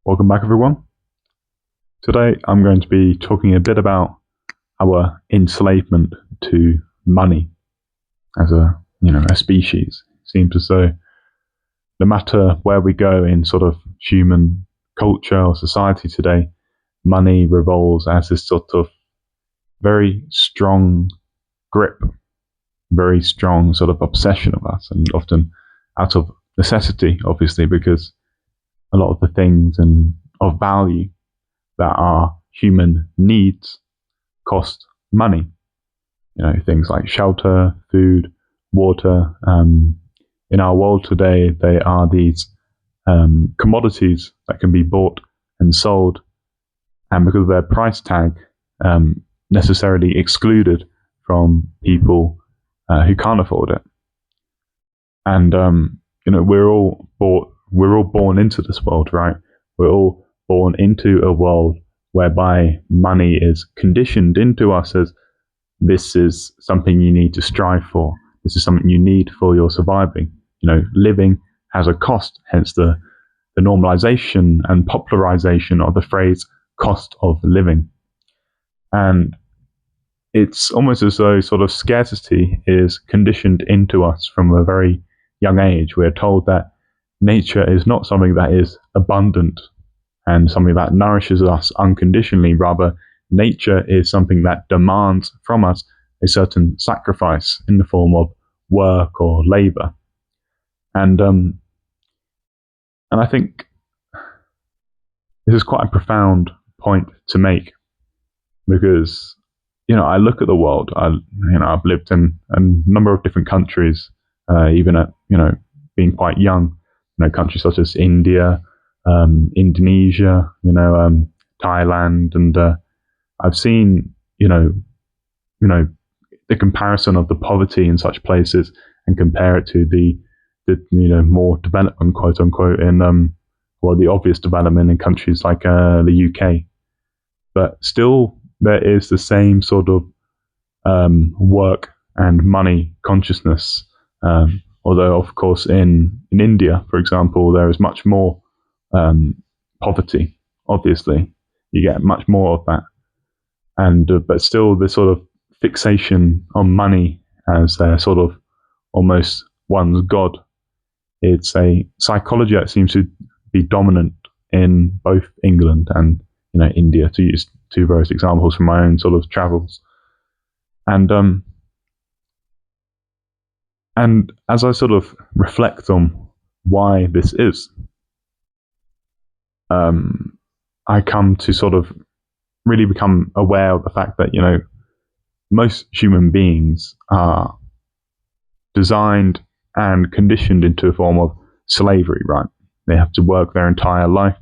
Welcome back, everyone. Today, I'm going to be talking a bit about our enslavement to money as a species. It seems as though no matter where we go in sort of human culture or society today, money revolves as this sort of very strong grip, very strong sort of obsession of us, and often out of necessity, obviously, because a lot of the things and of value that are human needs cost money. Things like shelter, food, water. In our world today, they are these commodities that can be bought and sold, and because of their price tag, necessarily excluded from people who can't afford it. And we're all born into this world, right? We're all born into a world whereby money is conditioned into us as this is something you need to strive for. This is something you need for your surviving. Living has a cost, hence the normalization and popularization of the phrase cost of living. And it's almost as though sort of scarcity is conditioned into us from a very young age. We're told that nature is not something that is abundant and something that nourishes us unconditionally. Rather, nature is something that demands from us a certain sacrifice in the form of work or labor. And I think this is quite a profound point to make, because I look at the world. I've lived in a number of different countries, even at being quite young. Countries such as India, Indonesia, Thailand, and I've seen the comparison of the poverty in such places and compare it to the more development, quote unquote, in the obvious development in countries like the UK. But still, there is the same sort of work and money consciousness. Although, of course, in India, for example, there is much more poverty. Obviously, you get much more of that, and but still, this sort of fixation on money as their sort of almost one's god. It's a psychology that seems to be dominant in both England and India, to use two various examples from my own sort of travels. And as I sort of reflect on why this is, I come to sort of really become aware of the fact that most human beings are designed and conditioned into a form of slavery, right? They have to work their entire life,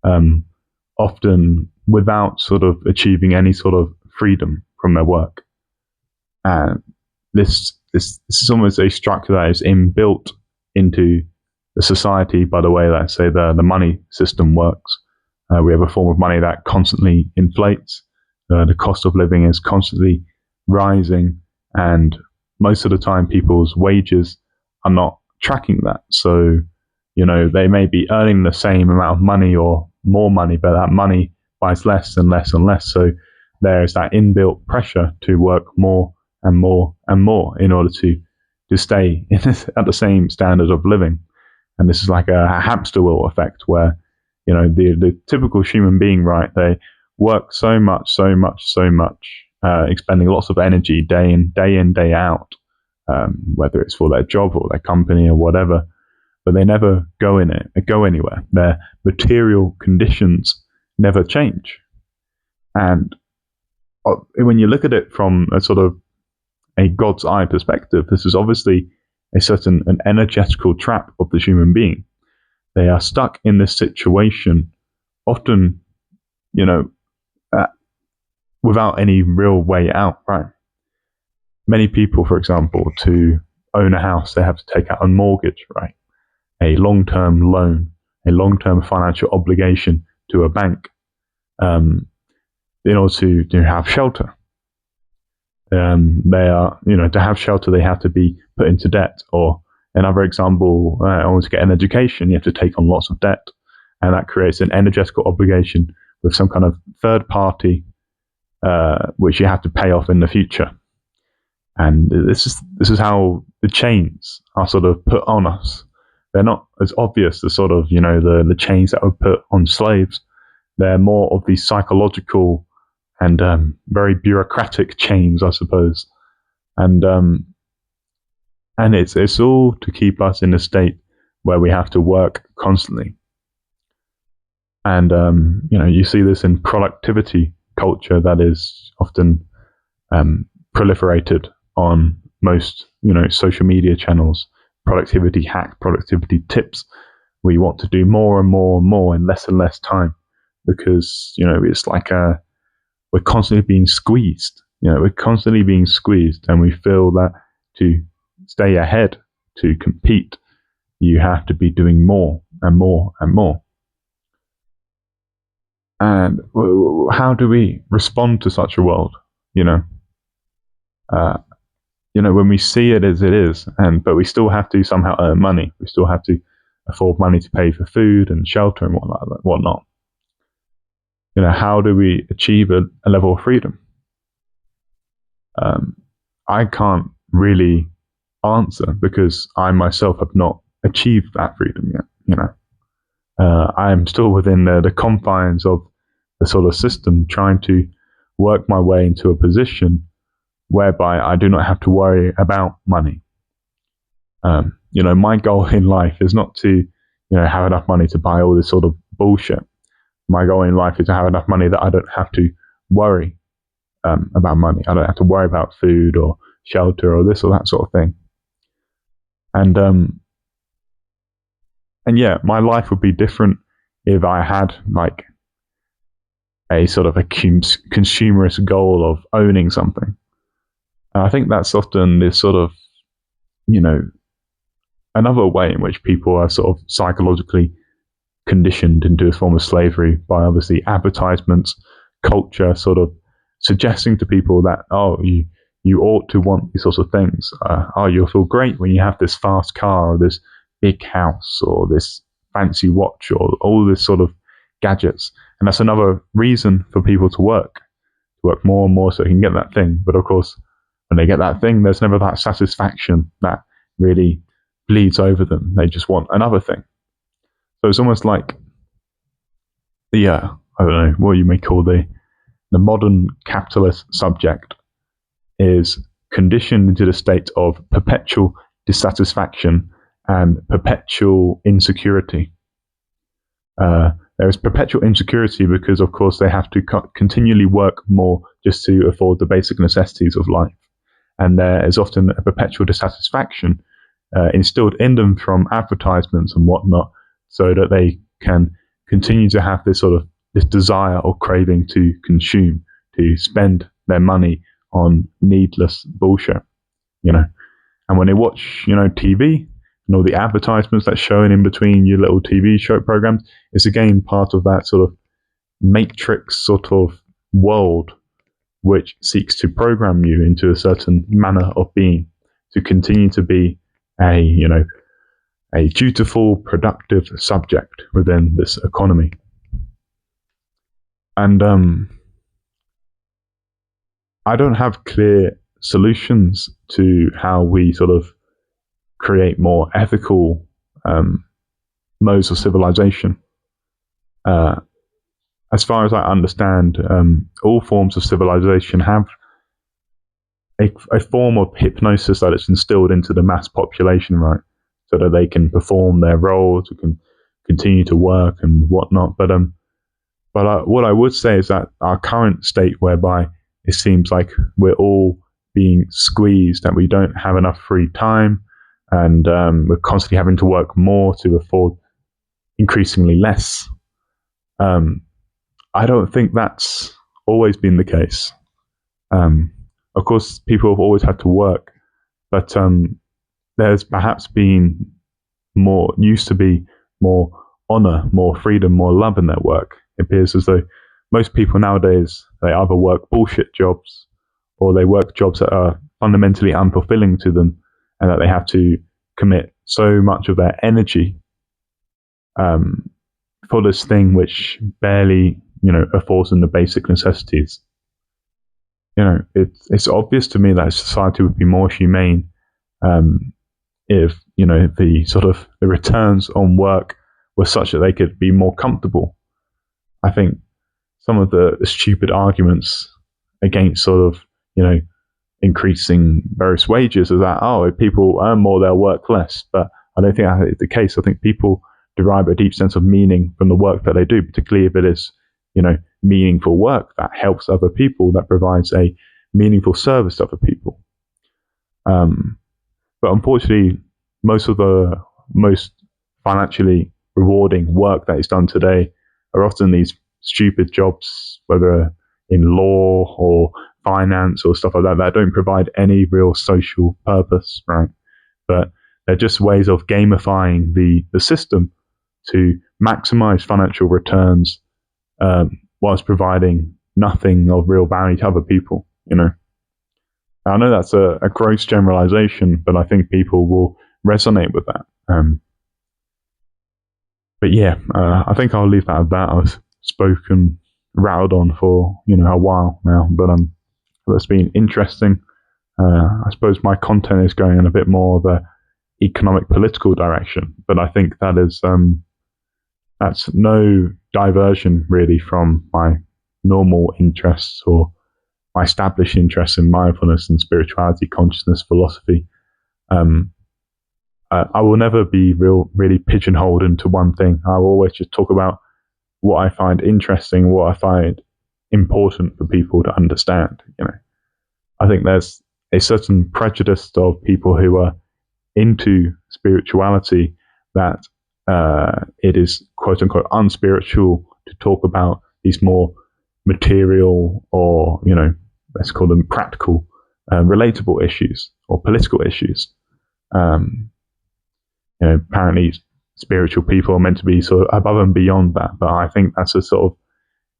often without sort of achieving any sort of freedom from their work. And this is almost a structure that is inbuilt into the society by the way that, say, the money system works. We have a form of money that constantly inflates. The cost of living is constantly rising, and most of the time people's wages are not tracking that. So, they may be earning the same amount of money or more money, but that money buys less and less and less. So there is that inbuilt pressure to work more and more and more in order to stay at the same standard of living. And this is like a hamster wheel effect where, the typical human being, right, they work so much, expending lots of energy day in, day out, whether it's for their job or their company or whatever, but they never go anywhere. Their material conditions never change. And when you look at it from a sort of a God's eye perspective, this is obviously an energetical trap of the human being. They are stuck in this situation, often, without any real way out, right? Many people, for example, to own a house, they have to take out a mortgage, right? A long-term loan, a long-term financial obligation to a bank, in order to have shelter. They are, to have shelter, they have to be put into debt. Or another example, to get an education, you have to take on lots of debt. and that creates an energetical obligation with some kind of third party, which you have to pay off in the future. And this is how the chains are sort of put on us. They're not as obvious as sort of, the chains that were put on slaves. They're more of these psychological and very bureaucratic chains, I suppose. And it's all to keep us in a state where we have to work constantly. And you see this in productivity culture that is often proliferated on most social media channels. Productivity hacks, productivity tips. We want to do more and more and more in less and less time, because it's like we're constantly being squeezed. We're constantly being squeezed, and we feel that to stay ahead, to compete, you have to be doing more and more and more. And how do we respond to such a world? When we see it as it is, but we still have to somehow earn money. We still have to afford money to pay for food and shelter and whatnot. How do we achieve a level of freedom? I can't really answer, because I myself have not achieved that freedom yet. I am still within the confines of the sort of system, trying to work my way into a position whereby I do not have to worry about money. My goal in life is not to, have enough money to buy all this sort of bullshit. My goal in life is to have enough money that I don't have to worry about money. I don't have to worry about food or shelter or this or that sort of thing. And yeah, my life would be different if I had like a sort of a consumerist goal of owning something. And I think that's often this sort of, another way in which people are sort of psychologically conditioned into a form of slavery by obviously advertisements, culture, sort of suggesting to people that, you ought to want these sorts of things. You'll feel great when you have this fast car or this big house or this fancy watch or all this sort of gadgets. And that's another reason for people to work more and more so they can get that thing. But of course, when they get that thing, there's never that satisfaction that really bleeds over them. They just want another thing. So it's almost like I don't know what you may call the modern capitalist subject is conditioned into the state of perpetual dissatisfaction and perpetual insecurity. There is perpetual insecurity because, of course, they have to continually work more just to afford the basic necessities of life. And there is often a perpetual dissatisfaction instilled in them from advertisements and whatnot, so that they can continue to have this sort of this desire or craving to consume, to spend their money on needless bullshit, And when they watch, TV and all the advertisements that's showing in between your little TV show programs, it's again part of that sort of matrix sort of world which seeks to program you into a certain manner of being, to continue to be a dutiful, productive subject within this economy. And I don't have clear solutions to how we sort of create more ethical modes of civilization. As far as I understand, all forms of civilization have a form of hypnosis that is instilled into the mass population, right? So that they can perform their roles, can continue to work and whatnot. But what I would say is that our current state, whereby it seems like we're all being squeezed, that we don't have enough free time, and we're constantly having to work more to afford increasingly less. I don't think that's always been the case. Of course, people have always had to work, but there's perhaps been used to be more honor, more freedom, more love in their work. It appears as though most people nowadays, they either work bullshit jobs or they work jobs that are fundamentally unfulfilling to them, and that they have to commit so much of their energy for this thing which barely, affords them the basic necessities. It's obvious to me that society would be more humane if the returns on work were such that they could be more comfortable. I think some of the stupid arguments against increasing various wages is that, if people earn more, they'll work less. But I don't think that is the case. I think people derive a deep sense of meaning from the work that they do, particularly if it is, meaningful work that helps other people, that provides a meaningful service to other people. But unfortunately, most of the most financially rewarding work that is done today are often these stupid jobs, whether in law or finance or stuff like that don't provide any real social purpose, right? But they're just ways of gamifying the system to maximize financial returns, whilst providing nothing of real value to other people. I know that's a gross generalization, but I think people will resonate with that. But yeah, I think I'll leave that at that. I've rattled on for a while now, but that's been interesting. I suppose my content is going in a bit more of a economic political direction, but I think that is that's no diversion really from my normal interests or my established interests in mindfulness and spirituality, consciousness, philosophy. I will never be really pigeonholed into one thing. I will always just talk about what I find interesting, what I find important for people to understand. I think there's a certain prejudice of people who are into spirituality that it is quote unquote unspiritual to talk about these more material or let's call them practical, relatable issues or political issues. Apparently spiritual people are meant to be sort of above and beyond that, but I think that's a sort of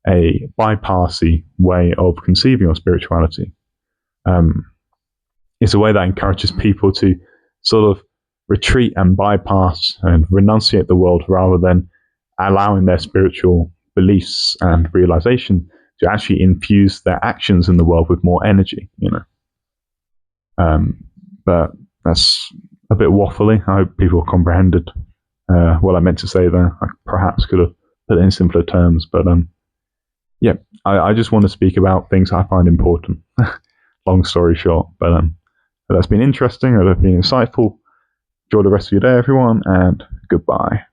a bypassy way of conceiving of spirituality. It's a way that encourages people to sort of retreat and bypass and renunciate the world rather than allowing their spiritual beliefs and realization to actually infuse their actions in the world with more energy, But that's a bit waffly. I hope people comprehended what I meant to say there. I perhaps could have put it in simpler terms, but yeah, I just want to speak about things I find important. Long story short, but that's been interesting. That's been insightful. Enjoy the rest of your day, everyone, and goodbye.